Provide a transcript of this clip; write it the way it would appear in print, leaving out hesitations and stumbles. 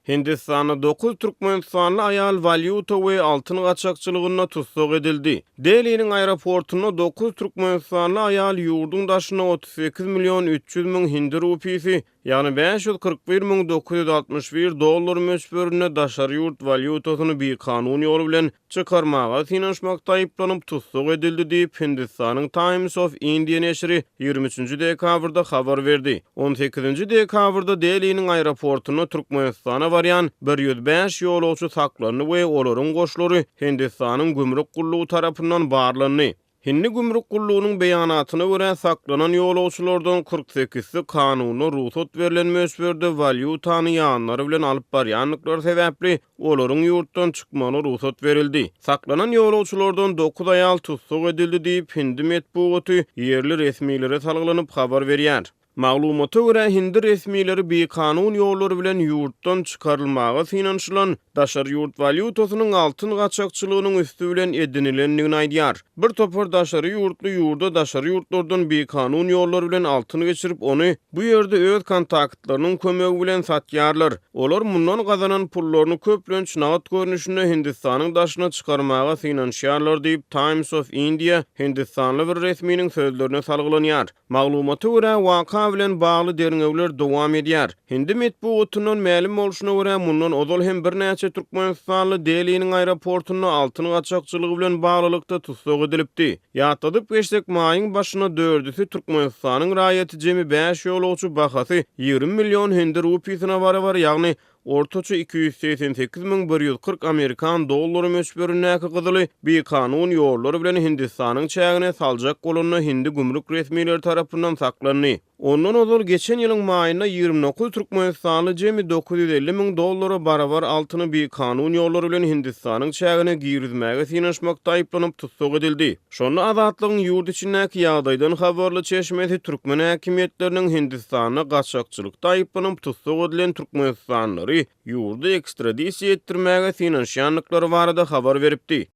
Hindistan'da 9 Türkmenistanlı ayal valyuta we altın gaçakçylygyna tutsuk edildi. Delhi'nin aeroportuna 9 Türkmenistanlı ayal yurdun daşyna 38 milyon 300 000 hindi rupisi, yani $541.961 möçberine daşary yurt valyutasyny bir kanun ýoly bilen çykarmaga synanyşmakda aýyplanyp tutsuk edildi diýip Hindistanyň Times of India neşri 23-nji dekabrda habar berdi. 18-nji dekabrda Delhi'nin aeroportuna Türkmenistana barýan 105 ýolagçy saklandy we olaryň goşlary Hindistanyň gümrük gullugy tarapyndan barlandy. Hindi gümrük gullugynyň beýanatyna görä saklanan ýolagçylardan 48-si kanuny ruhsat berilen möçberde valyutany ýanlary bilen alyp barýanlyklar sebäpli olaryň ýurtdan çykmagyna ruhsat berildi. Saklanan ýolagçylardan 9 aýal tutsuk edildi diýip Hindi medeniýeti ýerli resmiýlere salgylanyp habar berýär. Maglumata görä Hindi resmiýleri bir kanun ýollary bilen ýurtdan çykarylmaga synanyşylan daşary ýurt valyutasynyň altyn gaçakçylygynyň üstü bilen edinilendigini aýdýar. Bir topar daşary ýurtly ýurda daşary ýurtlardan bir kanun ýollary bilen altyn geçirip ony bu ýerde öz kontaktlarynyň kömegi bilen satýarlar. Olar mundan gazanan pullaryny köplenç nagat görnüşinde Hindistanyň daşyna çykarmaga synanyşýarlar diýip Times of India Hindistanly bir resmiýiniň sözlerine salgylanyar. Maglumata görä waka bilen bagly derňewler dowam edýär. Hindi medeniýetiniň ma'lum bolşuna görä mundan ozal hem bir näçe Türkmenistanly Delhi'niň aeroportuna altyn gaçakçylygy bilen baglylykda tutsuk edilipdi. Ýatadyp geçsek maýyň başyna 4'üsi Türkmenistanyň raýaty jemi 5 ýolagçy bahasy 20 milyon hindi rupisyna barabar, ýagny ortaça 288.140 Amerikan dollary möçberine gyzyly bir kanun ýollary bilen Hindistanyň çägine saljak bolanyny Hindi gümrük resmiýetleri tarapyndan saklandy. Ondan ozal geçen ýylyň maýynda 29 Türkmenistanly jemi $950.000 barabar altyny bir kanun ýollary bilen Hindistanyň çägine girizmäge synanyşmakda aýyplanyp tutsuk edildi. Şonu azatlygyň ýurt içindäki ýagdaýdan habarly çeşmesi türkmen häkimetleriniň Hindistana gaçakçylykda aýyplanyp tutsuk edilen türkmenistanlary ýurda ekstradisiýa etdirmäge synanyşýanlyklary barada habar beripdi.